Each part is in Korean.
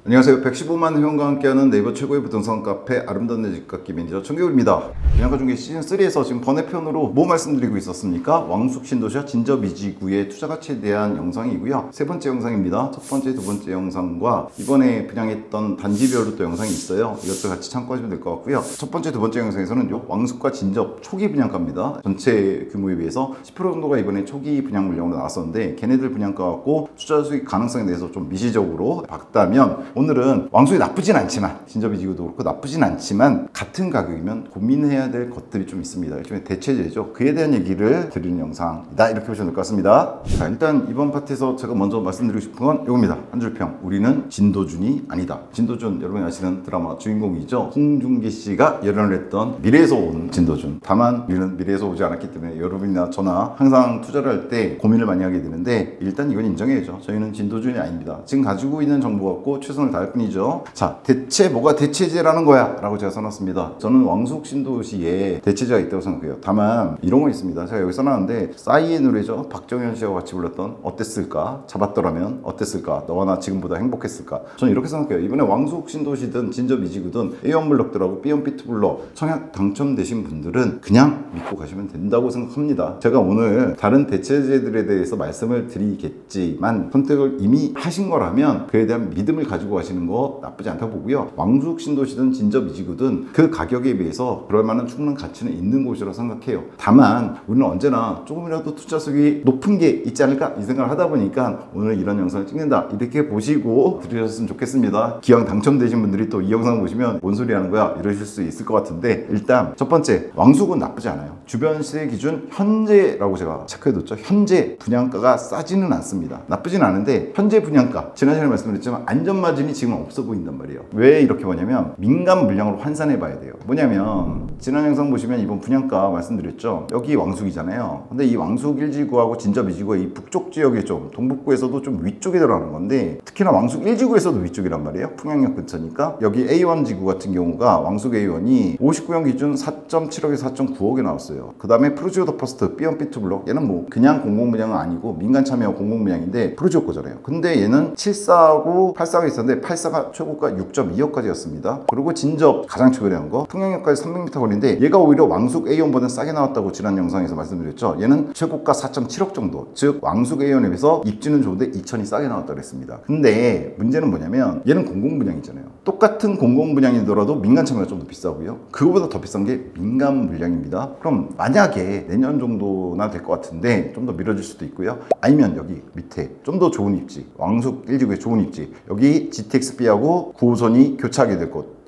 안녕하세요. 115만 회원과 함께하는 네이버 최고의 부동산 카페 아름다운 내 집값기 매니저 청개구입니다. 분양가 중개 시즌3에서 지금 번외편으로 뭐 말씀드리고 있었습니까? 왕숙 신도시와 진저 미지구의 투자 가치에 대한 영상이고요. 세 번째 영상입니다. 첫 번째, 두 번째 영상과 이번에 분양했던 단지별로 또 영상이 있어요. 이것도 같이 참고하시면 될 것 같고요. 첫 번째, 두 번째 영상에서는 왕숙과 진저 초기 분양가입니다. 전체 규모에 비해서 10% 정도가 이번에 초기 분양 물량으로 나왔었는데 걔네들 분양가 갖고 투자 수익 가능성에 대해서 좀 미시적으로 봤다면 오늘은 왕숙이 나쁘진 않지만 진저 미지구도 그렇고 나쁘진 않지만 같은 가격이면 고민해야 될 것들이 좀 있습니다. 일종의 대체제죠. 그에 대한 얘기를 드리는 영상이다. 이렇게 보시면 될 것 같습니다. 자, 일단 이번 파트에서 제가 먼저 말씀드리고 싶은 건 이겁니다. 한 줄평. 우리는 진도준이 아니다. 진도준 여러분이 아시는 드라마 주인공이죠. 홍준기 씨가 열연을 했던 미래에서 온 진도준. 다만 우리는 미래에서 오지 않았기 때문에 여러분이나 저나 항상 투자를 할 때 고민을 많이 하게 되는데 일단 이건 인정해야죠. 저희는 진도준이 아닙니다. 지금 가지고 있는 정보 갖고 최선을 다할 뿐이죠. 자, 대체 뭐가 대체제라는 거야? 라고 제가 써놨습니다. 저는 왕숙 신도시에 대체제가 있다고 생각해요. 다만 이런 거 있습니다. 제가 여기 써놨는데 싸이의 노래죠. 박정현 씨와 같이 불렀던 어땠을까? 잡았더라면 어땠을까? 너와 나 지금보다 행복했을까? 저는 이렇게 생각해요. 이번에 왕숙 신도시든 진저 미지구든 A1 블럭들하고 B1 B2 블럭 청약 당첨되신 분들은 그냥 믿고 가시면 된다고 생각합니다. 제가 오늘 다른 대체제들에 대해서 말씀을 드리겠지만 선택을 이미 하신 거라면 그에 대한 믿음을 가지고 가시는 거 나쁘지 않다고 보고요. 왕숙 신도시든 진저 미지구든 그 가격에 비해서 그럴 만한 충분한 가치는 있는 곳이라고 생각해요. 다만 우리는 언제나 조금이라도 투자 수익이 높은 게 있지 않을까 이 생각을 하다 보니까 오늘 이런 영상을 찍는다 이렇게 보시고 들으셨으면 좋겠습니다. 기왕 당첨되신 분들이 또 이 영상 보시면 뭔 소리 하는 거야 이러실 수 있을 것 같은데 일단 첫 번째 왕숙은 나쁘지 않아요. 주변 시세 기준 현재라고 제가 체크해뒀죠. 현재 분양가가 싸지는 않습니다. 나쁘진 않은데 현재 분양가 지난 시간에 말씀드렸지만 안전마진이 지금 없어 보인단 말이에요. 왜 이렇게 보냐면 민간 물량으로 환산해 봐야 돼요. 뭐냐면 지난 영상 보시면 이번 분양가 말씀드렸죠. 여기 왕숙이잖아요. 근데 이 왕숙 1지구하고 진저 미지구의 이 북쪽 지역이 좀 동북부에서도 좀 위쪽에 들어가는 건데 특히나 왕숙 1지구에서도 위쪽이란 말이에요. 풍양역 근처니까 여기 A1 지구 같은 경우가 왕숙 A1이 59형 기준 4.7억에서 4.9억에 나왔어요. 그 다음에 프루지오 더 퍼스트 B1 B2 블록 얘는 뭐 그냥 공공분양은 아니고 민간 참여 공공분양인데 프루지오 거잖아요. 근데 얘는 74하고 84가 있었는데 84가 최고가 6.2억까지였습니다. 그리고 진저 가장 최근에 거 풍양역까지 300m 거리인데 얘가 오히려 왕숙 A1보다 싸게 나왔다고 지난 영상에서 말씀드렸죠. 얘는 최고가 4.7억 정도. 즉 왕숙 A1에 비해서 입지는 좋은데 2천이 싸게 나왔다고 그랬습니다. 근데 문제는 뭐냐면 얘는 공공분양이잖아요. 똑같은 공공분양이더라도 민간 참여가 좀 더 비싸고요. 그거보다 더 비싼 게 민간 물량입니다. 그럼 만약에 내년 정도나 될 것 같은데 좀 더 미뤄질 수도 있고요. 아니면 여기 밑에 좀 더 좋은 입지 왕숙 1지구의 좋은 입지 여기 GTX-B하고 9호선이 교차하게 될 곳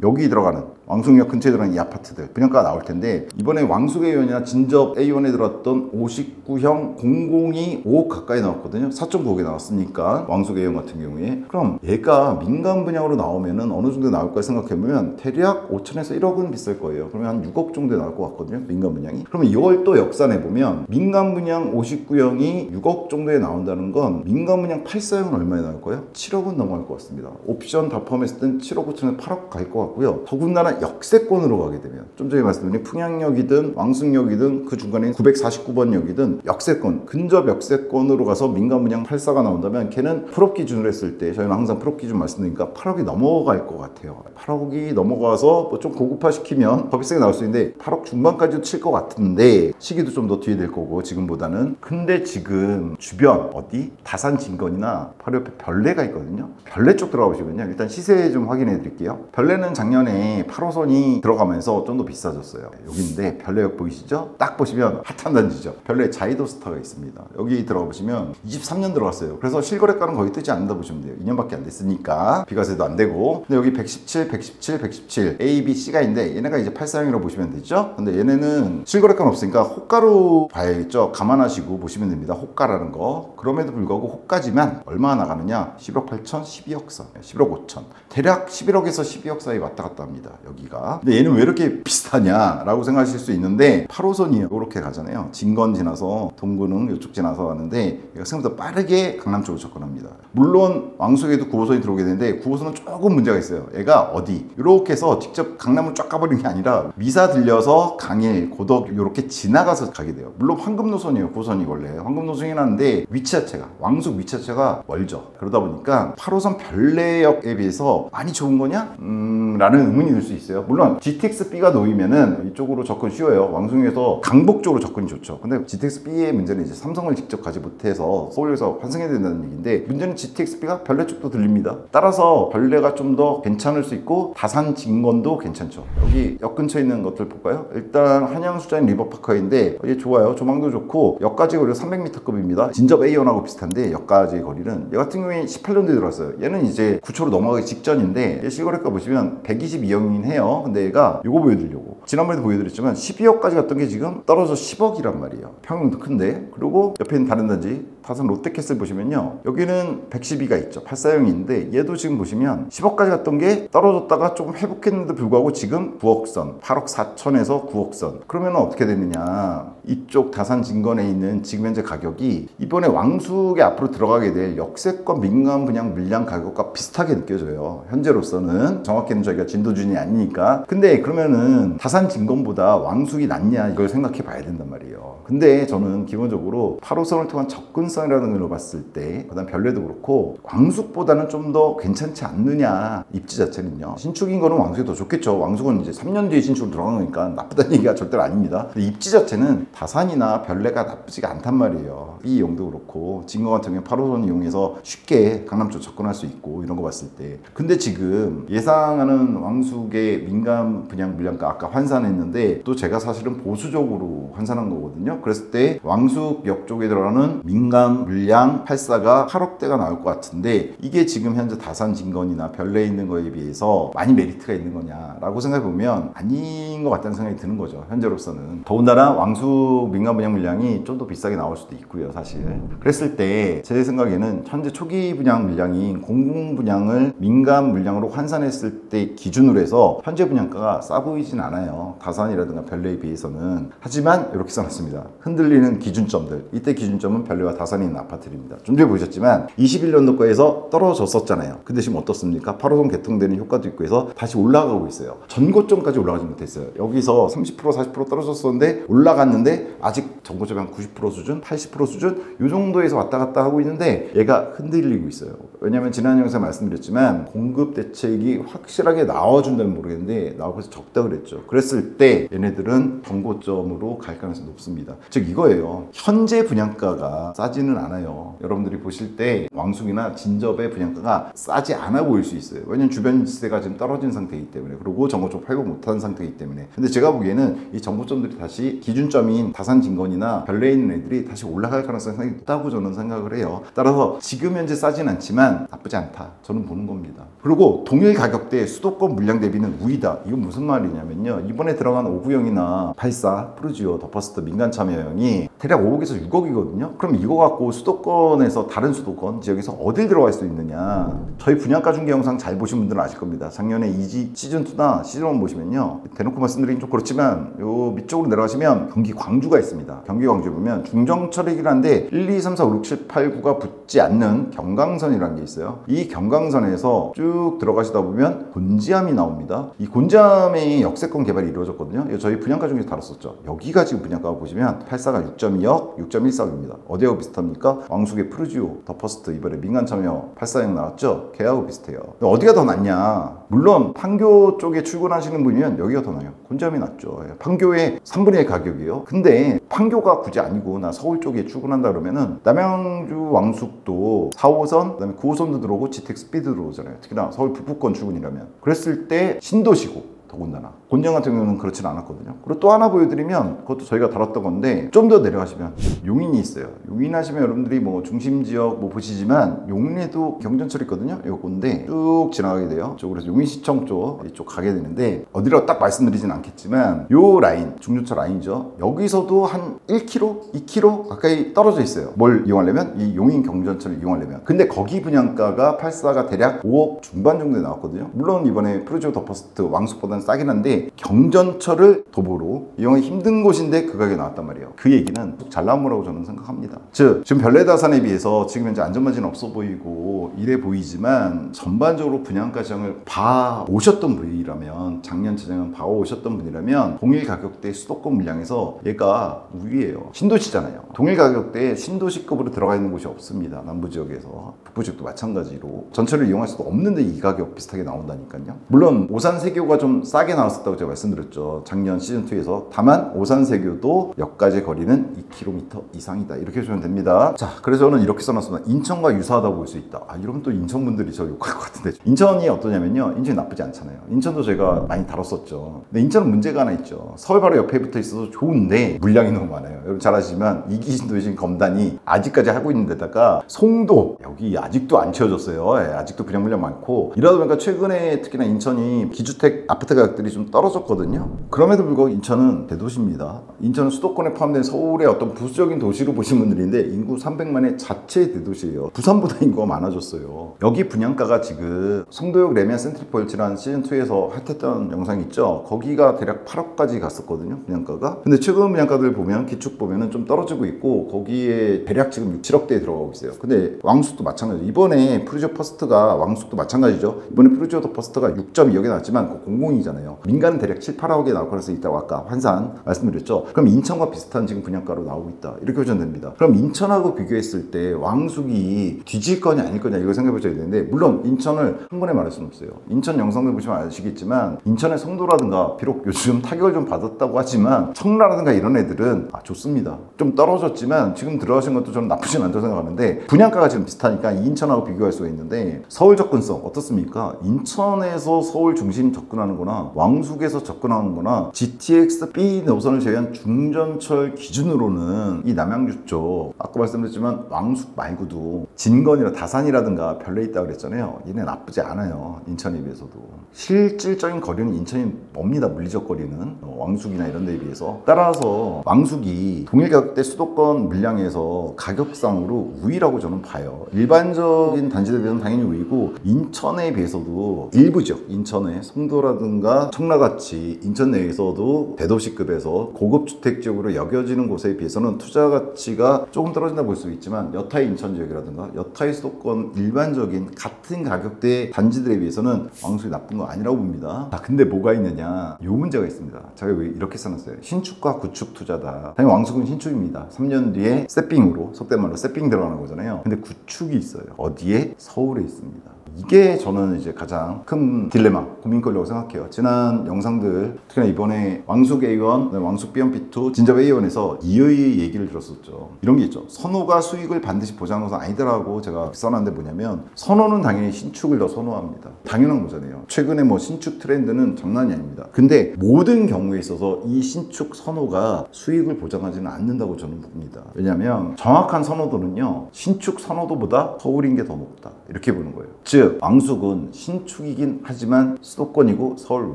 여기 들어가는 왕숙역 근처에 들어가는 이 아파트들 분양가가 나올 텐데 이번에 왕숙 A1이나 진저 A1에 들어왔던 59형 공공이 5억 가까이 나왔거든요. 4.9억에 나왔으니까 왕숙 A1 같은 경우에 그럼 얘가 민간 분양으로 나오면은 어느 정도 나올까 생각해보면 대략 5천에서 1억은 비쌀 거예요. 그러면 한 6억 정도에 나올 것 같거든요. 민간 분양이. 그러면 이걸 또 역산해보면 민간 분양 59형이 6억 정도에 나온다는 건 민간 분양 84형은 얼마에 나올 거예요? 7억은 넘어갈 것 같습니다. 옵션 다 포함했을 땐 7억 5천에 8억 갈 것 같고요. 더군다나 역세권으로 가게 되면 좀 전에 말씀드린 풍양역이든 왕숙역이든 그 중간에 949번 역이든 역세권 근접 역세권으로 가서 민간 분양 84가 나온다면 걔는 풀업 기준으로 했을 때 저희는 항상 풀업 기준 말씀드리니까 8억이 넘어갈 것 같아요. 8억이 넘어가서 뭐 좀 고급화 시키면 더 비싸게 나올 수 있는데 8억 중반까지도 칠 것 같은데 시기도 좀 더 뒤에 될 거고 지금보다는. 근데 지금 주변 어디 다산 진건이나 바로 옆에 별내가 있거든요. 별내 쪽 들어가 보시면요. 일단 시세 좀 확인해 드릴게요. 별내는 작년에 8호선이 들어가면서 좀 더 비싸졌어요. 여기인데 별내역 보이시죠? 딱 보시면 핫한 단지죠. 별내 자이도스타가 있습니다. 여기 들어가 보시면 23년 들어갔어요. 그래서 실거래가는 거의 뜨지 않는다 보시면 돼요. 2년밖에 안 됐으니까 비과세도 안 되고. 근데 여기 117, 117, 117 A, B, C가 있는데 얘네가 이제 84형이라고 보시면 되죠. 근데 얘네는 실거래가는 없으니까 호가로 봐야겠죠. 감안하시고 보시면 됩니다. 호가라는 거. 그럼에도 불구하고 호가지만 얼마 나가느냐 11억 8천, 12억 4, 11억 5천 대략 11억에서 12억 사이 왔다 갔다 합니다. 여기 여기가. 근데 얘는 왜 이렇게 비슷하냐 라고 생각하실 수 있는데 8호선이에요. 이렇게 가잖아요. 진건 지나서 동근흥 이쪽 지나서 가는데 얘가 생각보다 빠르게 강남 쪽으로 접근합니다. 물론 왕숙에도 9호선이 들어오게 되는데 9호선은 조금 문제가 있어요. 얘가 어디 이렇게 해서 직접 강남을 쫙 가버리는 게 아니라 미사 들려서 강일, 고덕 이렇게 지나가서 가게 돼요. 물론 황금노선이에요. 9호선이 원래 황금노선이 나는데 위치 자체가 왕숙 위치 자체가 멀죠. 그러다 보니까 8호선 별내역에 비해서 많이 좋은 거냐? 라는 의문이 들 수 있어요. 물론 GTX-B가 놓이면은 이쪽으로 접근 쉬워요. 왕숙에서 강북 쪽으로 접근이 좋죠. 근데 GTX-B의 문제는 이제 삼성을 직접 가지 못해서 서울에서 환승해야 된다는 얘기인데, 문제는 GTX-B가 별내 쪽도 들립니다. 따라서 별내가 좀 더 괜찮을 수 있고 다산 진건도 괜찮죠. 여기 역 근처에 있는 것들 볼까요? 일단 한양수자인 리버파커인데 이게 좋아요. 조망도 좋고 역까지 거리가 300m급입니다. 진접 A1하고 비슷한데 역까지 거리는 얘 같은 경우에 18년도에 들어왔어요. 얘는 이제 9초로 넘어가기 직전인데 얘 실거래가 보시면 122억이긴 해요. 근데 얘가 이거 보여드리려고 지난번에도 보여드렸지만 12억까지 갔던 게 지금 떨어져 10억이란 말이에요. 평형도 큰데. 그리고 옆에 있는 다른 단지 다산 롯데캐슬 보시면요, 여기는 112가 있죠. 84형인데 얘도 지금 보시면 10억까지 갔던 게 떨어졌다가 조금 회복했는데도 불구하고 지금 9억선, 8억 4천에서 9억선. 그러면 어떻게 되느냐, 이쪽 다산 진건에 있는 지금 현재 가격이 이번에 왕숙에 앞으로 들어가게 될 역세권 민간 분양 물량 가격과 비슷하게 느껴져요. 현재로서는. 정확히는 저희가 진도준이 아니니까. 근데 그러면은 다산 진건보다 왕숙이 낫냐 이걸 생각해 봐야 된단 말이에요. 근데 저는 기본적으로 8호선을 통한 접근성이라는 걸 봤을 때, 그다음 별내도 그렇고 왕숙보다는 좀 더 괜찮지 않느냐, 입지 자체는요. 신축인 거는 왕숙이 더 좋겠죠. 왕숙은 이제 3년 뒤에 신축으로 들어간 거니까 나쁘다는 얘기가 절대로 아닙니다. 근데 입지 자체는 다산이나 별내가 나쁘지가 않단 말이에요. 이 이용도 그렇고 진거 같은 경우에 8호선 이용해서 쉽게 강남 쪽 접근할 수 있고 이런 거 봤을 때. 근데 지금 예상하는 왕숙의 민간 분양 물량가 아까 환산했는데 또 제가 사실은 보수적으로 환산한 거거든요. 그랬을 때 왕숙역 쪽에 들어가는 민간 물량 84가 8억대가 나올 것 같은데, 이게 지금 현재 다산 진건이나 별내에 있는 거에 비해서 많이 메리트가 있는 거냐라고 생각해보면 아닌 것 같다는 생각이 드는 거죠. 현재로서는. 더군다나 왕숙 민간 분양 물량이 좀 더 비싸게 나올 수도 있고요, 사실. 그랬을 때 제 생각에는 현재 초기 분양 물량인 공공 분양을 민간 물량으로 환산했을 때 기준으로 해서 현재 분양가가 싸 보이진 않아요. 다산이라든가 별내에 비해서는. 하지만 이렇게 써놨습니다. 흔들리는 기준점들. 이때 기준점은 별내와 다산이 있는 아파트입니다. 좀 전에 보셨지만 21년도 거에서 떨어졌었잖아요. 근데 지금 어떻습니까? 8호선 개통되는 효과도 있고 해서 다시 올라가고 있어요. 전고점까지 올라가지 못했어요. 여기서 30% 40% 떨어졌었는데 올라갔는데 아직 전고점이 한 90% 수준, 80% 수준 이 정도에서 왔다 갔다 하고 있는데 얘가 흔들리고 있어요. 왜냐하면 지난 영상에 말씀드렸지만 공급 대책이 확실하게 나와준다면 모르겠는데 나와서 적다 그랬죠. 그랬을 때 얘네들은 전고점으로 갈 가능성이 높습니다. 즉 이거예요. 현재 분양가가 싸지는 않아요. 여러분들이 보실 때 왕숙이나 진접의 분양가가 싸지 않아 보일 수 있어요. 왜냐면 주변 시세가 지금 떨어진 상태이기 때문에, 그리고 전고점 팔고 못하는 상태이기 때문에. 근데 제가 보기에는 이 전고점들이 다시 기준점인 다산 진건이나 별내에 있는 애들이 다시 올라갈 가능성이 상당히 높다고 저는 생각을 해요. 따라서 지금 현재 싸진 않지만 나쁘지 않다, 저는 보는 겁니다. 그리고 동일 가격대 수도권 물량 대비는 우위다. 이건 무슨 말이냐면요, 이번에 들어간 5구형이나 84, 프루지오, 더퍼스트 민간 참여형이 대략 5억에서 6억이거든요. 그럼 이거 갖고 수도권에서 다른 수도권 지역에서 어딜 들어갈 수 있느냐. 저희 분양가 중개 영상 잘 보신 분들은 아실 겁니다. 작년에 이지 시즌2나 시즌1 보시면요, 대놓고 말씀드리긴 좀 그렇지만 요 밑쪽으로 내려가시면 경기 광주가 있습니다. 경기 광주 보면 중정철이긴 한데 1, 2, 3, 4, 5, 6, 7, 8, 9가 붙지 않는 경강선이라는 게 있어요. 이 경강선에서 쭉 들어가시다 보면 곤지암이 나옵니다. 이 곤지암의 역세권 개발이 이루어졌거든요. 저희 분양가 중에서 다뤘었죠. 여기가 지금 분양가 보시면 84가 6.2억, 6.14억입니다. 어디하고 비슷합니까? 왕숙의 프루지오, 더퍼스트 이번에 민간 참여 84형 나왔죠? 걔하고 비슷해요. 어디가 더 낫냐? 물론 판교 쪽에 출근하시는 분이면 여기가 더 나아요. 곤지암이 낫죠. 판교의 3분의 1 가격이에요. 근데 판교가 굳이 아니고 나 서울 쪽에 출근한다 그러면은 남양주 왕숙도 4호선, 그다음에 9호선도 들어오고 GTX-B도 들어오잖아요. 특히나 서울 북부권 출근이라면. 그랬을 때 신도시고 더군다나 곤지암 같은 경우는 그렇진 않았거든요. 그리고 또 하나 보여드리면 그것도 저희가 다뤘던 건데 좀 더 내려가시면 용인이 있어요. 용인 하시면 여러분들이 뭐 중심 지역 뭐 보시지만 용인에도 경전철 있거든요. 요건데 쭉 지나가게 돼요. 쪽으로 용인시청 이쪽 가게 되는데 어디라고 딱 말씀드리진 않겠지만 요 라인 중전철 라인이죠. 여기서도 한 1km, 2km 가까이 떨어져 있어요. 뭘 이용하려면 이 용인 경전철을 이용하려면. 근데 거기 분양가가 84가 대략 5억 중반 정도에 나왔거든요. 물론 이번에 프루지오 더 퍼스트 왕숙보다는 싸긴 한데 경전철을 도보로 이용하기 힘든 곳인데 그 가격에 나왔단 말이에요. 그 얘기는 잘 나온 거라고 저는 생각합니다. 즉 지금 별내다산에 비해서 지금 현재 안전마진 없어 보이고 이래 보이지만 전반적으로 분양가 지형을 봐 오셨던 분이라면 작년 재작년 봐 오셨던 분이라면 동일 가격대 수도권 물량에서 얘가 우위예요. 신도시잖아요. 동일 가격대에 신도시급으로 들어가 있는 곳이 없습니다. 남부지역에서 북부지역도 마찬가지로 전철을 이용할 수도 없는데 이 가격 비슷하게 나온다니까요. 물론 오산세교가 좀 싸게 나왔었다고 제가 말씀드렸죠. 작년 시즌2에서. 다만 오산세교도 역까지 거리는 2km 이상이다. 이렇게 보시면 됩니다. 자, 그래서 저는 이렇게 써놨습니다. 인천과 유사하다고 볼 수 있다. 이러면 또 인천분들이 저 욕할 것 같은데. 인천이 어떠냐면요. 인천이 나쁘지 않잖아요. 인천도 제가 많이 다뤘었죠. 근데 인천은 문제가 하나 있죠. 서울 바로 옆에 붙어 있어서 좋은데 물량이 너무 많아요. 여러분 잘 아시지만 이기신도신 검단이 아직까지 하고 있는 데다가 송도 여기 아직도 안 채워졌어요. 아직도 분양 물량 많고 이러다 보니까 최근에 특히나 인천이 기주택 아파트 가격들이 좀 떨어졌거든요. 그럼에도 불구하고 인천은 대도시입니다. 인천은 수도권에 포함된 서울의 어떤 부수적인 도시로 보신 분들인데 인구 300만의 자체 대도시예요. 부산보다 인구가 많아졌어요. 여기 분양가가 지금 송도역 레미안 센트리폴지라는 시즌2에서 핫했던 영상이 있죠. 거기가 대략 8억까지 갔었거든요. 분양가가. 근데 최근 분양가들 보면 기축 보면은 좀 떨어지고 있고 거기에 대략 지금 6, 7억대에 들어가고 있어요. 근데 왕숙도 마찬가지죠. 이번에 프루지오 퍼스트가 왕숙도 마찬가지죠. 이번에 프루지오 더 퍼스트가 6.2억에 나왔지만 그 공공이잖아요. 민간은 대략 7, 8억에 나올 거라서 있다고 아까 환산 말씀드렸죠. 그럼 인천과 비슷한 지금 분양가로 나오고 있다. 이렇게 보시면 됩니다. 그럼 인천하고 비교했을 때 왕숙이 뒤질 거냐 아닐 거냐 이걸 생각해 보셔야 되는데 물론 인천을 한 번에 말할 수는 없어요. 인천 영상들 보시면 아시겠지만 인천의 송도라든가 비록 요즘 타격을 좀 받았다고 하지만 청라라든가 이런 애들은 좋습니다. 좀 떨어졌지만 지금 들어가신 것도 저는 나쁘진 않다고 생각하는데 분양가가 지금 비슷하니까 인천하고 비교할 수가 있는데 서울 접근성 어떻습니까? 인천에서 서울 중심 접근하는 거나 왕숙에서 접근하는 거나 GTX B 노선을 제외한 중전철 기준으로는 이 남양주 쪽 아까 말씀드렸지만 왕숙 말고도 진건이나 다산이라든가 별내 있다고 그랬잖아요. 얘네 나쁘지 않아요. 인천에 비해서도. 실질적인 거리는 인천이 멉니다. 물리적 거리는 왕숙이나 이런 데에 비해서. 따라서 왕숙이 동일 가격대 수도권 물량에서 가격상으로 우위라고 저는 봐요. 일반적인 단지들에 비해서는 당연히 우위고 인천에 비해서도 일부 지역 인천의 송도라든가 청라같이 인천 내에서도 대도시급에서 고급 주택 지역으로 여겨지는 곳에 비해서는 투자 가치가 조금 떨어진다 볼 수 있지만 여타의 인천 지역이라든가 여타의 수도권 일반적인 같은 가격대 단지들에 비해서는 왕숙이 나쁜 거 아니라고 봅니다. 근데 뭐가 있느냐 요 문제가 있습니다. 제가 왜 이렇게 써놨어요. 신축과 구축 투자다. 당연히 왕숙은 신축입니다. 3년 뒤에 세핑으로 속된 말로 세핑 들어가는 거잖아요. 근데 구축이 있어요. 어디에? 서울에 있습니다. 이게 저는 이제 가장 큰 딜레마, 고민거리라고 생각해요. 지난 영상들, 특히나 이번에 왕숙 A1, 왕숙 B1, B2, 진접 A1에서 이의 얘기를 들었었죠. 이런 게 있죠. 선호가 수익을 반드시 보장하는 것은 아니더라고 제가 써놨는데 뭐냐면 선호는 당연히 신축을 더 선호합니다. 당연한 거잖아요. 최근에 뭐 신축 트렌드는 장난이 아닙니다. 근데 모든 경우에 있어서 이 신축 선호가 수익을 보장하지는 않는다고 저는 봅니다. 왜냐하면 정확한 선호도는요. 신축 선호도보다 서울인 게 더 높다. 이렇게 보는 거예요. 즉 왕숙은 신축이긴 하지만 수도권이고 서울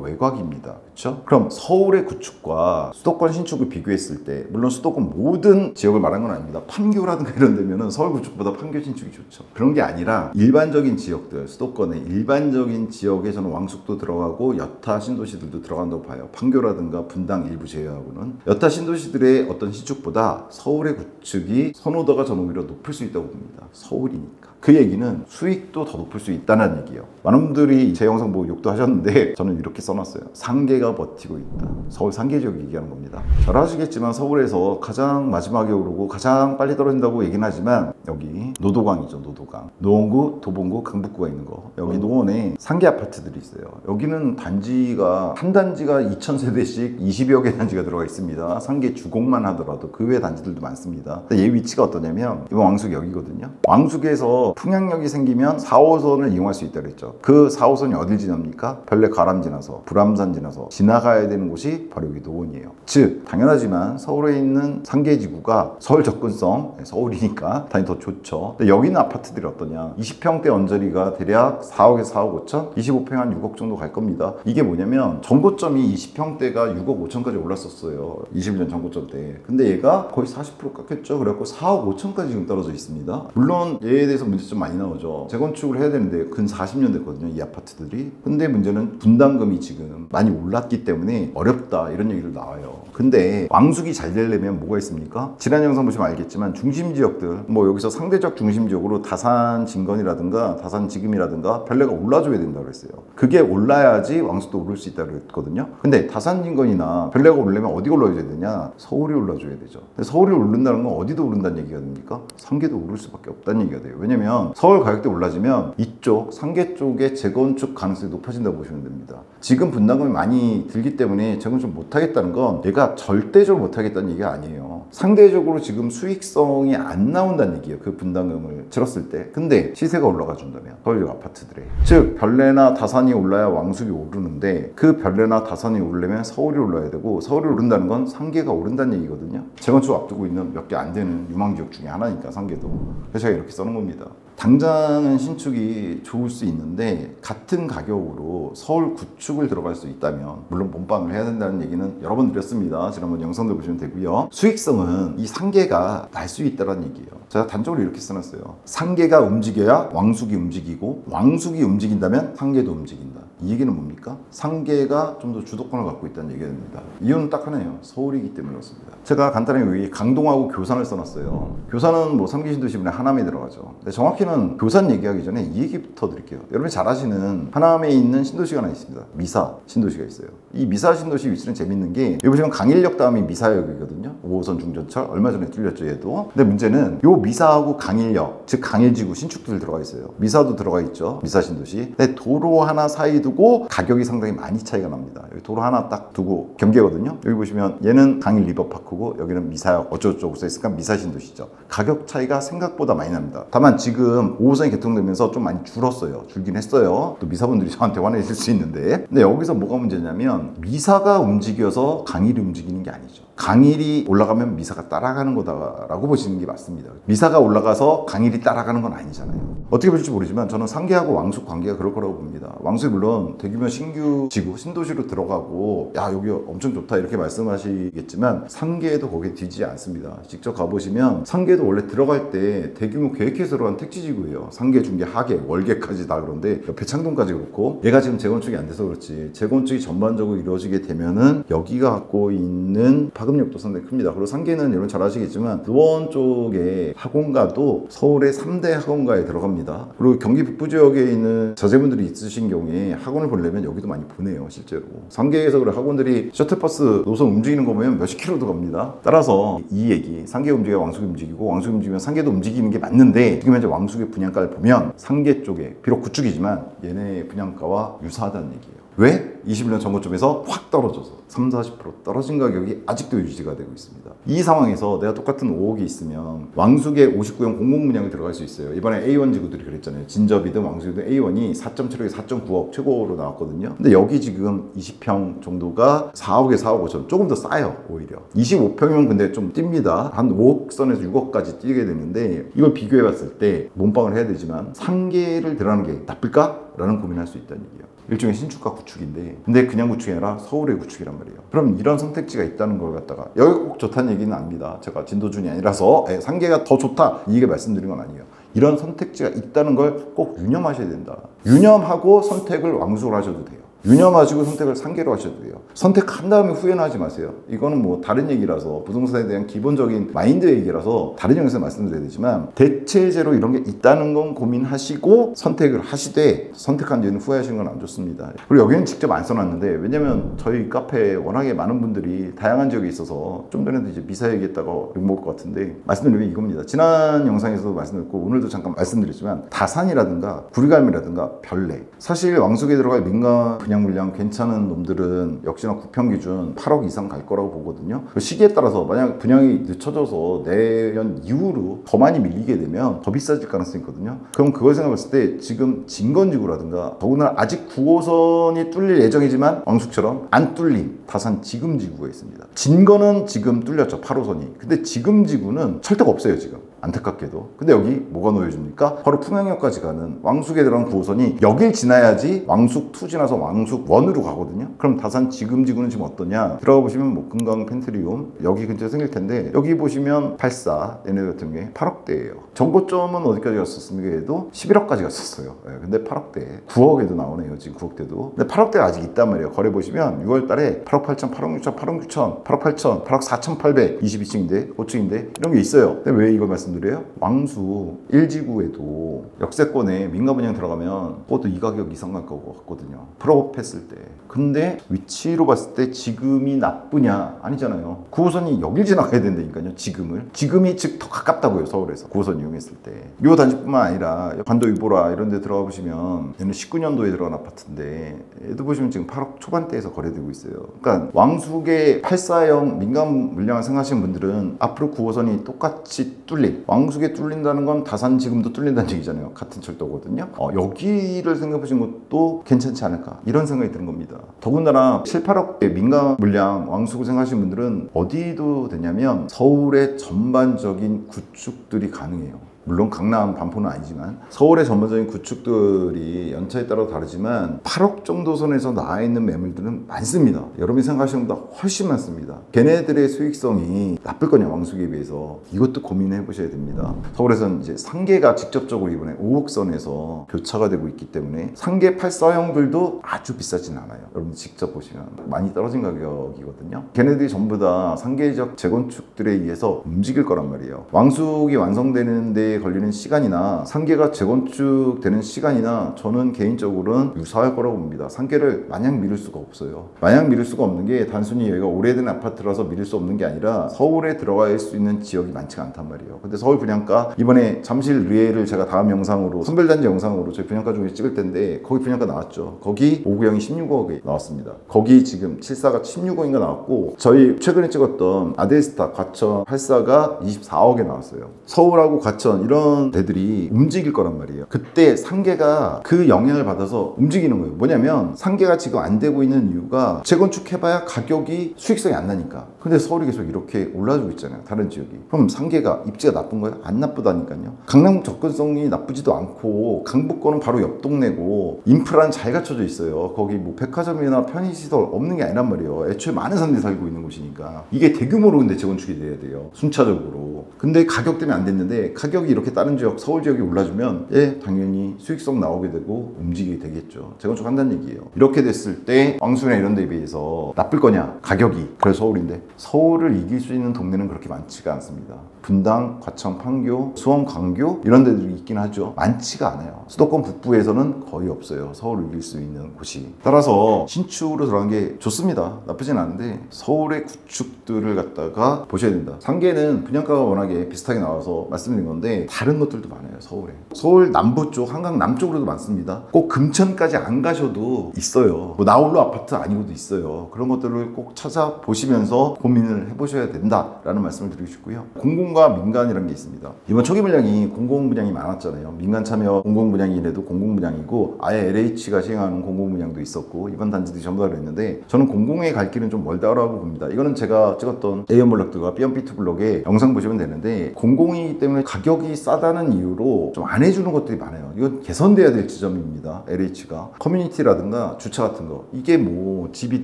외곽입니다. 그렇죠? 그럼 서울의 구축과 수도권 신축을 비교했을 때 물론 수도권 모든 지역을 말한 건 아닙니다. 판교라든가 이런 데면은 서울 구축보다 판교 신축이 좋죠. 그런 게 아니라 일반적인 지역들, 수도권의 일반적인 지역에 저는 왕숙도 들어가고 여타 신도시들도 들어간다고 봐요. 판교라든가 분당 일부 제외하고는 여타 신도시들의 어떤 신축보다 서울의 구축이 선호도가 저는 오히려 높을 수 있다고 봅니다. 서울이니까. 그 얘기는 수익도 더 높을 수 있다는 얘기예요. 많은 분들이 제 영상 보고 욕도 하셨는데 저는 이렇게 써놨어요. 상계가 버티고 있다. 서울 상계 지역 얘기하는 겁니다. 잘 아시겠지만 서울에서 가장 마지막에 오르고 가장 빨리 떨어진다고 얘기는 하지만 여기 노도강이죠. 노도강. 노원구, 도봉구, 강북구가 있는 거. 여기 노원에 상계 아파트들이 있어요. 여기는 단지가 한 단지가 2,000세대씩 20여 개 단지가 들어가 있습니다. 상계 주공만 하더라도 그 외 단지들도 많습니다. 근데 얘 위치가 어떠냐면 이번 왕숙 여기거든요. 왕숙에서 풍양역이 생기면 4호선을 이용할 수 있다고 했죠. 그 4호선이 어딜 지납니까? 별내 가람 지나서 불암산 지나서 지나가야 되는 곳이 바로 여기 노원이에요. 즉 당연하지만 서울에 있는 상계지구가 서울 접근성, 서울이니까 당연히 더 좋죠. 근데 여기 있는 아파트들이 어떠냐, 20평대 언저리가 대략 4억에서 4억 5천, 25평 한 6억 정도 갈 겁니다. 이게 뭐냐면 전고점이 20평대가 6억 5천까지 올랐었어요. 21년 전고점 때. 근데 얘가 거의 40% 깎였죠. 그래갖고 4억 5천까지 지금 떨어져 있습니다. 물론 얘에 대해서 문제점 많이 나오죠. 재건축을 해야 되는데 근 40년 됐거든요, 이 아파트들이. 근데 문제는 분담금이 지금 많이 올랐기 때문에 어렵다, 이런 얘기를 나와요. 근데 왕숙이 잘 되려면 뭐가 있습니까? 지난 영상 보시면 알겠지만 중심지역들, 뭐 여기서 상대적 중심지역으로 다산 진건이라든가 다산 지금이라든가 별내가 올라줘야 된다고 그랬어요. 그게 올라야지 왕숙도 오를 수 있다고 그랬거든요. 근데 다산 진건이나 별내가 오르려면 어디가 올라줘야 되냐? 서울이 올라줘야 되죠. 근데 서울이 오른다는 건 어디도 오른다는 얘기가 됩니까? 상계도 오를 수밖에 없다는 얘기가 돼요. 왜냐면 서울 가격대 올라지면 이쪽 상계 쪽의 재건축 가능성이 높아진다고 보시면 됩니다. 지금 분담금이 많이 들기 때문에 재건축 못하겠다는 건 얘가 절대적으로 못하겠다는 얘기가 아니에요. 상대적으로 지금 수익성이 안 나온다는 얘기예요. 그 분담금을 들었을 때. 근데 시세가 올라가 준다면 서울역 아파트들에, 즉 별내나 다산이 올라야 왕숙이 오르는데, 그 별내나 다산이 오르려면 서울이 올라야 되고, 서울이 오른다는 건 상계가 오른다는 얘기거든요. 재건축 앞두고 있는 몇 개 안 되는 유망지역 중에 하나니까 상계도. 그래서 제가 이렇게 써놓은 겁니다. 당장은 신축이 좋을 수 있는데 같은 가격으로 서울 구축을 들어갈 수 있다면, 물론 몸빵을 해야 된다는 얘기는 여러 번 드렸습니다. 지난번 영상도 보시면 되고요. 수익성은 이 상계가 날 수 있다는 얘기예요. 제가 단적으로 이렇게 써놨어요. 상계가 움직여야 왕숙이 움직이고, 왕숙이 움직인다면 상계도 움직인다. 이 얘기는 뭡니까? 상계가 좀 더 주도권을 갖고 있다는 얘기가 됩니다. 이유는 딱 하나예요. 서울이기 때문에 그렇습니다. 제가 간단하게 여기 강동하고 교산을 써놨어요. 교산은 뭐 3기 신도시분에 하남에 들어가죠. 근데 정확히는 교산 얘기하기 전에 이 얘기부터 드릴게요. 여러분이 잘 아시는 하남에 있는 신도시가 하나 있습니다. 미사 신도시가 있어요. 이 미사 신도시 위치는 재밌는 게, 여기 보시면 강일역 다음이 미사역이거든요. 5호선 중전철. 얼마 전에 뚫렸죠, 얘도. 근데 문제는 요 미사하고 강일역, 즉 강일지구 신축들 들어가 있어요. 미사도 들어가 있죠, 미사 신도시. 근데 도로 하나 사이 두고 가격이 상당히 많이 차이가 납니다. 여기 도로 하나 딱 두고 경계거든요. 여기 보시면 얘는 강일 리버파크고 여기는 미사역 어쩌고저쩌고 써있으니까 미사 신도시죠. 가격 차이가 생각보다 많이 납니다. 다만 지금 5호선이 개통되면서 좀 많이 줄었어요. 줄긴 했어요. 또 미사분들이 저한테 화내실 수 있는데, 근데 여기서 뭐가 문제냐면 미사가 움직여서 강일이 움직이는 게 아니죠. 강일이 올라가면 미사가 따라가는 거다라고 보시는 게 맞습니다. 미사가 올라가서 강일이 따라가는 건 아니잖아요. 어떻게 볼지 모르지만 저는 상계하고 왕숙 관계가 그럴 거라고 봅니다. 왕숙이 물론 대규모 신규 지구 신도시로 들어가고 야 여기 엄청 좋다 이렇게 말씀하시겠지만, 상계도 거기에 뒤지지 않습니다. 직접 가보시면 상계도 원래 들어갈 때 대규모 계획해서 들어간 택지지구예요. 상계, 중계, 하계, 월계까지 다. 그런데 옆에 창동까지 그렇고, 얘가 지금 재건축이 안 돼서 그렇지 재건축이 전반적으로 이루어지게 되면은 여기가 갖고 있는 파급력도 상당히 큽니다. 그리고 상계는 여러분 잘 아시겠지만 노원 쪽에 학원가도 서울의 3대 학원가에 들어갑니다. 그리고 경기 북부 지역에 있는 자제분들이 있으신 경우에 학원을 보려면 여기도 많이 보내요. 실제로 상계에서 그래 학원들이 셔틀버스 노선 움직이는 거 보면 몇십 킬로도 갑니다. 따라서 이 얘기, 상계 움직여 왕숙이 움직이고 왕숙이 움직이면 상계도 움직이는 게 맞는데, 지금 현재 왕숙의 분양가를 보면 상계 쪽에 비록 구축이지만 얘네 분양가와 유사하다는 얘기예요. 왜? 21년 전고점에서 확 떨어져서 30-40% 떨어진 가격이 아직도 유지가 되고 있습니다. 이 상황에서 내가 똑같은 5억이 있으면 왕숙의 59형 공공분양이 들어갈 수 있어요. 이번에 A1 지구들이 그랬잖아요. 진접이든 왕숙이든 A1이 4.7억에 4.9억 최고로 나왔거든요. 근데 여기 지금 20평 정도가 4억에 4억 5천, 조금 더 싸요. 오히려 25평이면 근데 좀 뜁니다. 한 5억 선에서 6억까지 뛰게 되는데, 이걸 비교해 봤을 때 몸빵을 해야 되지만 상계를 들어가는 게 나쁠까? 라는 고민을 할 수 있다는 얘기예요. 일종의 신축과 구축인데, 근데 그냥 구축이 아니라 서울의 구축이란 말이에요. 그럼 이런 선택지가 있다는 걸 갖다가, 여기 꼭 좋다는 얘기는 아닙니다. 제가 진도준이 아니라서 상계가 더 좋다 이 얘기 말씀드린 건 아니에요. 이런 선택지가 있다는 걸 꼭 유념하셔야 된다. 유념하고 선택을 왕숙을 하셔도 돼요. 유념하시고 선택을 상계로 하셔도 돼요. 선택한 다음에 후회는 하지 마세요. 이거는 뭐 다른 얘기라서, 부동산에 대한 기본적인 마인드 얘기라서 다른 영상에서 말씀드려야 되지만, 대체제로 이런 게 있다는 건 고민하시고 선택을 하시되, 선택한 뒤에는 후회하시는 건 안 좋습니다. 그리고 여기는 직접 안 써놨는데, 왜냐면 저희 카페에 워낙에 많은 분들이 다양한 지역에 있어서, 좀 전에도 이제 미사 얘기했다가 욕먹을 것 같은데 말씀드리면 이겁니다. 지난 영상에서도 말씀드렸고 오늘도 잠깐 말씀드렸지만, 다산이라든가 구리갈미라든가 별내, 사실 왕숙에 들어갈 민간 분양 분양 물량 괜찮은 놈들은 역시나 구평 기준 8억 이상 갈 거라고 보거든요. 그 시기에 따라서 만약 분양이 늦춰져서 내년 이후로 더 많이 밀리게 되면 더 비싸질 가능성이 있거든요. 그럼 그걸 생각했을 때 지금 진건지구라든가 더구나 아직 9호선이 뚫릴 예정이지만 왕숙처럼 안 뚫린 다산 지금지구가 있습니다. 진건은 지금 뚫렸죠, 8호선이. 근데 지금지구는 철도가 없어요, 지금. 안타깝게도. 근데 여기 뭐가 놓여줍니까? 바로 풍양역까지 가는 왕숙에 들어간 9호선이 여길 지나야지 왕숙2 지나서 왕숙1으로 가거든요. 그럼 다산 지금지구는 지금 어떠냐? 들어가 보시면 뭐 금강 펜트리움 여기 근처에 생길 텐데, 여기 보시면 84 얘네 같은 게 8억대예요. 정고점은 어디까지 갔었습니까? 얘도 11억까지 갔었어요. 네, 근데 8억대, 9억에도 나오네요, 지금 9억대도. 근데 8억대가 아직 있단 말이에요. 거래 보시면 6월 달에 8억 8천, 8억 6천, 8억 6천, 8억 8천, 8억 4,800, 22층인데, 5층인데 이런 게 있어요. 근데 왜 이걸 말씀드려요? 왕숙 1지구에도 역세권에 민간 분양 들어가면 그것도 이 가격 이상 갈 것 같거든요, 풀업했을 때. 근데 위치로 봤을 때 지금이 나쁘냐? 아니잖아요. 9호선이 여길 지나가야 된다니까요, 지금이 즉 더 가깝다고요, 서울에서 9호선 이용했을 때. 요 단지뿐만 아니라 관도 유보라 이런 데 들어가 보시면 얘는 19년도에 들어간 아파트인데 얘도 보시면 지금 8억 초반대에서 거래되고 있어요. 그러니까 왕숙의 84형 민간 물량을 생각하시는 분들은 앞으로 9호선이 똑같이 뚫린, 왕숙에 뚫린다는 건 다산 지금도 뚫린다는 얘기잖아요. 같은 철도거든요. 여기를 생각해보신 것도 괜찮지 않을까, 이런 생각이 드는 겁니다. 더군다나 7, 8억의 민간 물량 왕숙을 생각하시는 분들은 어디도 되냐면 서울의 전반적인 구축들이 가능해요. 물론 강남 반포는 아니지만 서울의 전반적인 구축들이 연차에 따라 다르지만 8억 정도 선에서 나와 있는 매물들은 많습니다. 여러분이 생각하시는 것보다 훨씬 많습니다. 걔네들의 수익성이 나쁠 거냐, 왕숙에 비해서. 이것도 고민해 보셔야 됩니다. 서울에서는 이제 상계가 직접적으로 이번에 5억 선에서 교차가 되고 있기 때문에 상계 84형들도 아주 비싸진 않아요. 여러분 직접 보시면 많이 떨어진 가격이거든요. 걔네들이 전부 다 상계적 재건축들에 의해서 움직일 거란 말이에요. 왕숙이 완성되는데 걸리는 시간이나 상계가 재건축되는 시간이나 저는 개인적으로는 유사할 거라고 봅니다. 상계를 마냥 미룰 수가 없어요. 마냥 미룰 수가 없는 게 단순히 여기가 오래된 아파트라서 미룰 수 없는 게 아니라 서울에 들어갈 수 있는 지역이 많지가 않단 말이에요. 근데 서울 분양가 이번에 잠실 르에를 제가 다음 영상으로 선별단지 영상으로 저희 분양가 중에 찍을 텐데 거기 분양가 나왔죠. 거기 5구형이 16억에 나왔습니다. 거기 지금 74가 16억인가 나왔고, 저희 최근에 찍었던 아데스타 과천 84가 24억에 나왔어요. 서울하고 과천 이런 데들이 움직일 거란 말이에요. 그때 상계가 그 영향을 받아서 움직이는 거예요. 뭐냐면 상계가 지금 안 되고 있는 이유가 재건축해봐야 가격이 수익성이 안 나니까. 근데 서울이 계속 이렇게 올라주고 있잖아요, 다른 지역이. 그럼 상계가 입지가 나쁜 거예요? 안 나쁘다니까요. 강남 접근성이 나쁘지도 않고 강북권은 바로 옆 동네고 인프라는 잘 갖춰져 있어요. 거기 뭐 백화점이나 편의시설 없는 게 아니란 말이에요. 애초에 많은 사람들이 살고 있는 곳이니까. 이게 대규모로 근데 재건축이 돼야 돼요, 순차적으로. 근데 가격 때문에 안 됐는데 가격이 이렇게 다른 지역, 서울 지역이 올라주면 당연히 수익성 나오게 되고 움직이게 되겠죠. 재건축 한다는 얘기예요. 이렇게 됐을 때 왕숙이나 이런 데에 비해서 나쁠 거냐, 가격이. 그래서 서울인데 서울을 이길 수 있는 동네는 그렇게 많지가 않습니다. 분당, 과천, 판교, 수원, 광교 이런 데들이 있긴 하죠. 많지가 않아요. 수도권 북부에서는 거의 없어요, 서울을 이길 수 있는 곳이. 따라서 신축으로 들어간 게 좋습니다. 나쁘진 않은데 서울의 구축들을 갖다가 보셔야 된다. 상계는 분양가가 워낙에 비슷하게 나와서 말씀드린 건데 다른 것들도 많아요, 서울에. 서울 남부 쪽, 한강 남쪽으로도 많습니다. 꼭 금천까지 안 가셔도 있어요. 뭐 나홀로 아파트 아니고도 있어요. 그런 것들을 꼭 찾아보시면서 고민을 해보셔야 된다라는 말씀을 드리고 싶고요. 공공과 민간이라는 게 있습니다. 이번 초기 분양이 공공 분양이 많았잖아요. 민간 참여 공공 분양이라도 공공 분양이고 아예 LH가 시행하는 공공 분양도 있었고 이번 단지들이 전부 다 그랬는데, 저는 공공에 갈 길은 좀 멀다라고 봅니다. 이거는 제가 찍었던 A원 블럭들과 B원 B2 블럭에 영상 보시면 되는데, 공공이기 때문에 가격이 싸다는 이유로 좀 안 해주는 것들이 많아요. 이건 개선돼야 될 지점입니다. LH가 커뮤니티라든가 주차 같은 거, 이게 뭐 집이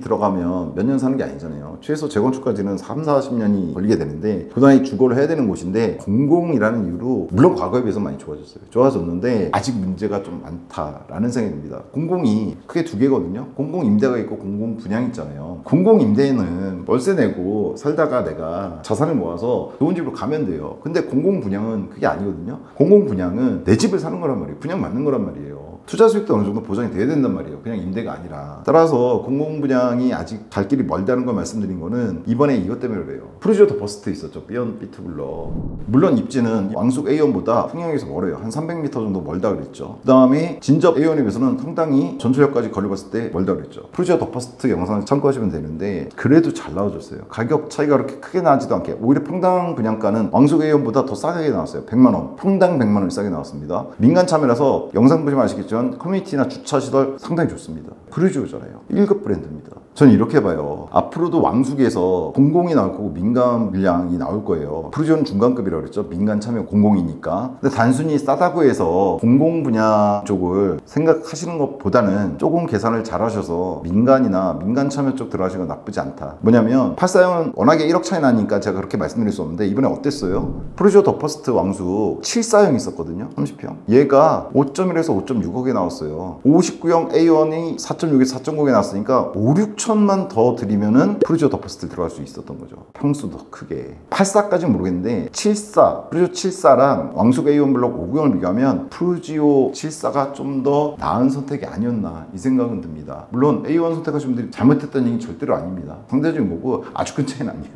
들어가면 몇 년 사는 게 아니잖아요. 최소 재건축까지는 3, 40년이 걸리게 되는데 그동안 주거를 해야 되는 곳인데, 공공이라는 이유로 물론 과거에 비해서 많이 좋아졌는데 아직 문제가 좀 많다라는 생각이 듭니다. 공공이 크게 두 개거든요. 공공 임대가 있고 공공 분양 있잖아요. 공공 임대는 월세 내고 살다가 내가 자산을 모아서 좋은 집으로 가면 돼요. 근데 공공 분양은 그게 아니거든요. 공공 분양은 내 집을 사는 거란 말이에요. 분양 맞는 거란 말이에요. 투자 수익도 어느 정도 보장이 돼야 된단 말이에요. 그냥 임대가 아니라. 따라서 공공분양이 아직 갈 길이 멀다는 걸 말씀드린 거는 이번에 이것 때문에 그래요. 프루지오 더 버스트 있었죠. 비욘드 비트블러. 물론 입지는 왕숙 A1보다 평양에서 멀어요. 한 300m 정도 멀다 그랬죠. 그 다음에 진접 A1에 비해서는 상당히 전철역까지 걸려봤을 때 멀다 그랬죠. 프루지오 더 버스트 영상을 참고하시면 되는데 그래도 잘 나와줬어요. 가격 차이가 그렇게 크게 나지도 않게. 오히려 평당 분양가는 왕숙 A1보다 더 싸게 나왔어요. 100만원. 평당 100만원 싸게 나왔습니다. 민간 참여라서 영상 보시면 아시겠지만 커뮤니티나 주차시설 상당히 좋습니다. 프루지오잖아요. 1급 브랜드입니다. 저는 이렇게 봐요. 앞으로도 왕숙에서 공공이 나올 거고 민간 물량이 나올 거예요. 프루지오는 중간급이라고 그랬죠. 민간 참여 공공이니까. 근데 단순히 싸다고 해서 공공 분야 쪽을 생각하시는 것보다는 조금 계산을 잘 하셔서 민간이나 민간 참여 쪽 들어가시는 건 나쁘지 않다. 뭐냐면 84형은 워낙에 1억 차이 나니까 제가 그렇게 말씀드릴 수 없는데 이번에 어땠어요? 프루지오 더 퍼스트 왕숙 74형 있었거든요. 30평. 얘가 5.1에서 5.6억에 나왔어요. 59형 A1이 4.6에서 4.9억에 나왔으니까 5, 6천만 더 드리면은 프루지오 더 퍼스트 들어갈 수 있었던 거죠. 평수 더 크게. 84까지는 모르겠는데 74, 프루지오 74랑 왕숙 A1 블록 5구형을 비교하면 프루지오 74가 좀 더 나은 선택이 아니었나 이 생각은 듭니다. 물론 A1 선택하신 분들이 잘못했다는 얘기는 절대로 아닙니다. 상대적인 거고 아주 큰 차이는 아니에요.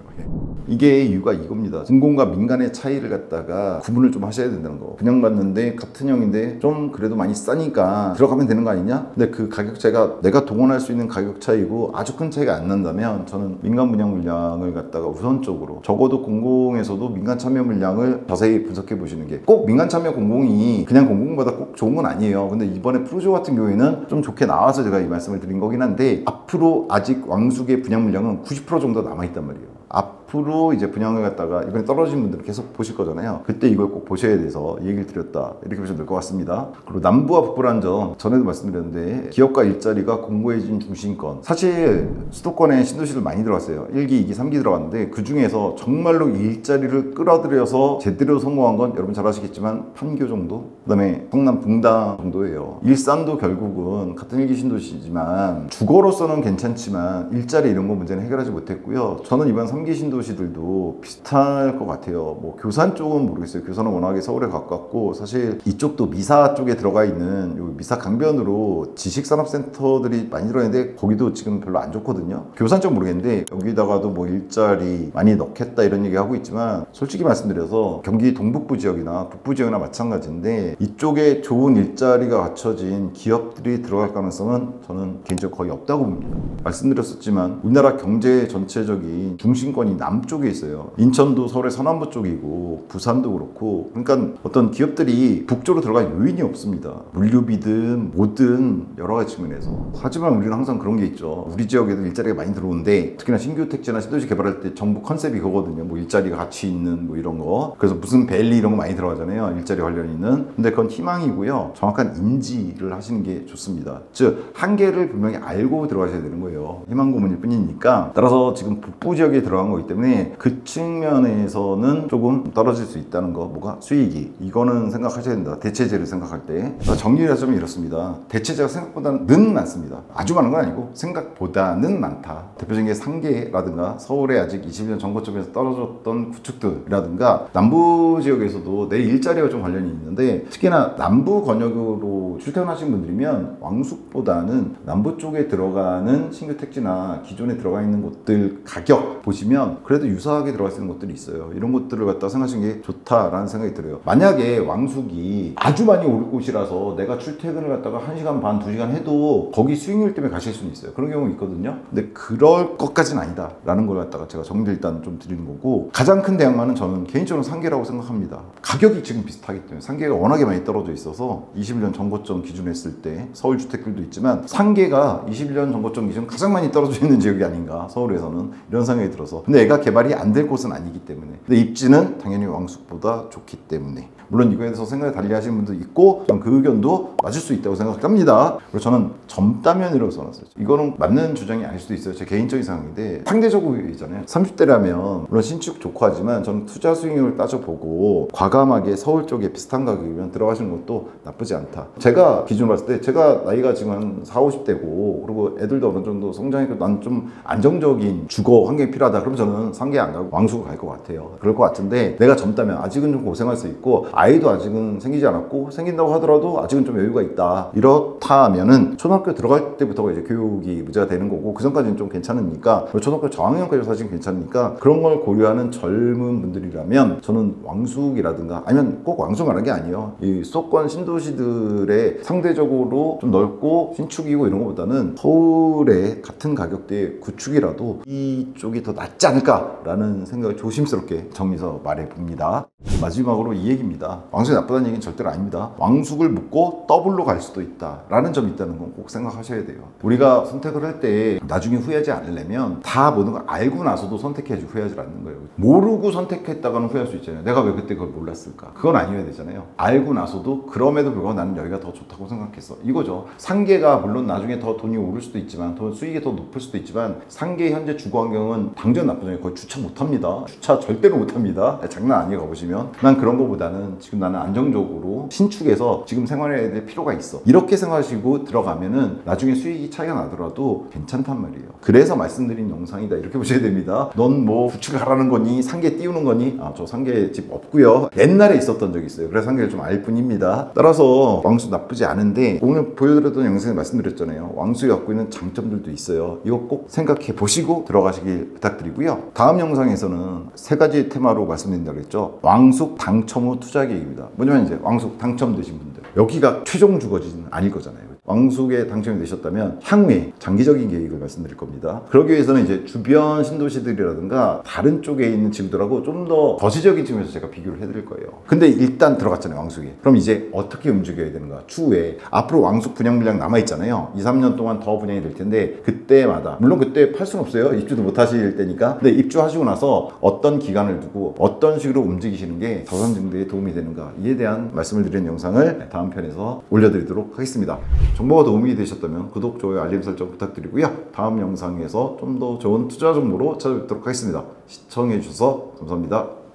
이게 이유가 이겁니다. 공공과 민간의 차이를 갖다가 구분을 좀 하셔야 된다는 거. 분양받는데 같은 형인데 좀 그래도 많이 싸니까 들어가면 되는 거 아니냐? 근데 그 가격 차이가 내가 동원할 수 있는 가격 차이고 아주 큰 차이가 안 난다면 저는 민간 분양 물량을 갖다가 우선적으로 적어도 공공에서도 민간 참여 물량을 자세히 분석해 보시는 게 꼭 민간 참여 공공이 그냥 공공보다 꼭 좋은 건 아니에요. 근데 이번에 프루지오 같은 경우에는 좀 좋게 나와서 제가 이 말씀을 드린 거긴 한데 앞으로 아직 왕숙의 분양 물량은 90% 정도 남아있단 말이에요. 앞으로 이제 분양을 갖다가 이번에 떨어진 분들은 계속 보실 거잖아요. 그때 이걸 꼭 보셔야 돼서 얘기를 드렸다. 이렇게 보시면 될 것 같습니다. 그리고 남부와 북부라는 점 전에도 말씀드렸는데 기업과 일자리가 공고해진 중심권. 사실 수도권에 신도시들 많이 들어왔어요. 1기, 2기, 3기 들어갔는데 그 중에서 정말로 일자리를 끌어들여서 제대로 성공한 건 여러분 잘 아시겠지만 판교 정도? 그 다음에 성남 분당 정도예요. 일산도 결국은 같은 1기 신도시지만 주거로서는 괜찮지만 일자리 이런 거 문제는 해결하지 못했고요. 저는 이번 3기 신도시들도 비슷할 것 같아요. 뭐 교산 쪽은 모르겠어요. 교산은 워낙에 서울에 가깝고 사실 이쪽도 미사 쪽에 들어가 있는 요 미사 강변으로 지식산업센터들이 많이 들어있는데 거기도 지금 별로 안 좋거든요. 교산 쪽 모르겠는데 여기다가도 뭐 일자리 많이 넣겠다 이런 얘기 하고 있지만 솔직히 말씀드려서 경기 동북부 지역이나 북부 지역이나 마찬가지인데 이쪽에 좋은 일자리가 갖춰진 기업들이 들어갈 가능성은 저는 개인적으로 거의 없다고 봅니다. 말씀드렸었지만 우리나라 경제 전체적인 중심권이 남쪽에 있어요. 인천도 서울의 서남부 쪽이고 부산도 그렇고 그러니까 어떤 기업들이 북쪽으로 들어갈 요인이 없습니다. 물류비든 뭐든 여러 가지 측면에서. 하지만 우리는 항상 그런 게 있죠. 우리 지역에도 일자리가 많이 들어오는데 특히나 신규 택지나 신도시 개발할 때 정부 컨셉이 그거거든요. 뭐 일자리가 같이 있는 뭐 이런 거. 그래서 무슨 밸리 이런 거 많이 들어가잖아요. 일자리 관련 있는. 근데 그건 희망이고요. 정확한 인지를 하시는 게 좋습니다. 즉 한계를 분명히 알고 들어가셔야 되는 거예요. 희망 고문일 뿐이니까. 따라서 지금 북부 지역에 들어간 거기 때문에 그 측면에서는 조금 떨어질 수 있다는 거. 뭐가? 수익이. 이거는 생각하셔야 된다. 대체제를 생각할 때. 정리를 하자면 이렇습니다. 대체제가 생각보다는 많습니다. 아주 많은 건 아니고 생각보다는 많다. 대표적인 게 상계라든가 서울에 아직 20년 전고점에서 떨어졌던 구축들이라든가 남부 지역에서도 내 일자리와 좀 관련이 있는데 특히나 남부 권역으로 출퇴근하신 분들이면 왕숙보다는 남부 쪽에 들어가는 신규 택지나 기존에 들어가 있는 곳들 가격 보시면 그래도 유사하게 들어갈 수 있는 곳들이 있어요. 이런 곳들을 갖다 생각하시는 게 좋다라는 생각이 들어요. 만약에 왕숙이 아주 많이 오를 곳이라서 내가 출퇴근을 갖다가 1시간 반, 2시간 해도 거기 수익률 때문에 가실 수는 있어요. 그런 경우 있거든요. 근데 그럴 것까지는 아니다 라는 걸 갖다가 제가 정리 일단 좀 드리는 거고 가장 큰 대항마는 저는 개인적으로 상계라고 생각합니다. 가격이 지금 비슷하기 때문에 상계가 워낙에 많이 떨어져 있어서 21년 전고점 기준 했을 때 서울 주택들도 있지만 상계가 21년 전고점 기준 가장 많이 떨어져 있는 지역이 아닌가 서울에서는 이런 생각이 들어서 근데 애가 개발이 안 될 곳은 아니기 때문에 근데 입지는 당연히 왕숙보다 좋기 때문에 물론 이거에 대해서 생각을 달리 하시는 분도 있고 저는 그 의견도 맞을 수 있다고 생각합니다. 그리고 저는 젊다면이라고 써놨어요. 이거는 맞는 주장이 아닐 수도 있어요. 제 개인적인 생각인데 상대적이잖아요. 30대라면 물론 신축 좋고 하지만 저는 투자 수익률을 따져보고 과감하게 서울 쪽에 비슷한 가격이면 들어가시는 것도 나쁘지 않다. 제가 기준으로 봤을 때 제가 나이가 지금 한 40, 50대고 그리고 애들도 어느 정도 성장했고 난 좀 안정적인 주거 환경이 필요하다. 그럼 저는 저는 상계 안 가고 왕숙을 갈 것 같아요. 그럴 것 같은데 내가 젊다면 아직은 좀 고생할 수 있고 아이도 아직은 생기지 않았고 생긴다고 하더라도 아직은 좀 여유가 있다. 이렇다면은 초등학교 들어갈 때부터가 이제 교육이 문제가 되는 거고 그 전까지는 좀 괜찮으니까 초등학교 저학년까지 사실 괜찮으니까 그런 걸 고려하는 젊은 분들이라면 저는 왕숙이라든가 아니면 꼭 왕숙 말한 게 아니에요. 이 수도권 신도시들의 상대적으로 좀 넓고 신축이고 이런 것보다는 서울의 같은 가격대의 구축이라도 이쪽이 더 낫지 않을까라는 생각을 조심스럽게 정리해서 말해봅니다. 마지막으로 이 얘기입니다. 왕숙이 나쁘다는 얘기는 절대로 아닙니다. 왕숙을 묻고 더블로 갈 수도 있다라는 점이 있다는 건 꼭 생각하셔야 돼요. 우리가 선택을 할 때 나중에 후회하지 않으려면 다 모든 걸 알고 나서도 선택해야지 후회하지 않는 거예요. 모르고 선택했다가는 후회할 수 있잖아요. 내가 왜 그때 그걸 몰랐을까? 그건 아니어야 되잖아요. 알고 나서도 그럼에도 불구하고 나는 여기가 더 좋다고 생각했어. 이거죠. 상계가 물론 나중에 더 돈이 오를 수도 있지만 더 수익이 더 높을 수도 있지만 상계 현재 주거 환경은 당장 나쁘잖아요. 거의 주차 못합니다. 주차 절대로 못합니다. 장난 아니에요. 가보시면. 난 그런 거보다는 지금 나는 안정적으로 신축해서 지금 생활해야 될 필요가 있어. 이렇게 생각하시고 들어가면은 나중에 수익이 차이가 나더라도 괜찮단 말이에요. 그래서 말씀드린 영상이다. 이렇게 보셔야 됩니다. 넌 뭐 구축을 하라는 거니? 상계 띄우는 거니? 아, 저 상계 집 없고요. 옛날에 있었던 적이 있어요. 그래서 상계를 좀 알 뿐입니다. 따라서 왕숙 나쁘지 않은데 오늘 보여드렸던 영상에 말씀드렸잖아요. 왕숙이 갖고 있는 장점들도 있어요. 이거 꼭 생각해 보시고 들어가시길 부탁드리고요. 다음 영상에서는 세 가지 테마로 말씀드린다고 했죠. 왕숙 당첨 후 투자 계획입니다. 뭐냐면 이제 왕숙 당첨되신 분들 여기가 최종 주거지는 아닐 거잖아요. 왕숙에 당첨이 되셨다면 향후에 장기적인 계획을 말씀드릴 겁니다. 그러기 위해서는 이제 주변 신도시들이라든가 다른 쪽에 있는 지구들하고 좀 더 거시적인 측면에서 제가 비교를 해드릴 거예요. 근데 일단 들어갔잖아요. 왕숙에. 그럼 이제 어떻게 움직여야 되는가? 추후에 앞으로 왕숙 분양 물량 남아있잖아요. 2, 3년 동안 더 분양이 될 텐데 그때마다 물론 그때 팔 수는 없어요. 입주도 못 하실 때니까. 근데 입주하시고 나서 어떤 기간을 두고 어떤 식으로 움직이시는 게 자산 증대에 도움이 되는가 이에 대한 말씀을 드리는 영상을 다음 편에서 올려드리도록 하겠습니다. 정보가 도움이 되셨다면 구독, 좋아요, 알림 설정 부탁드리고요. 다음 영상에서 좀 더 좋은 투자 정보로 찾아뵙도록 하겠습니다. 시청해주셔서 감사합니다.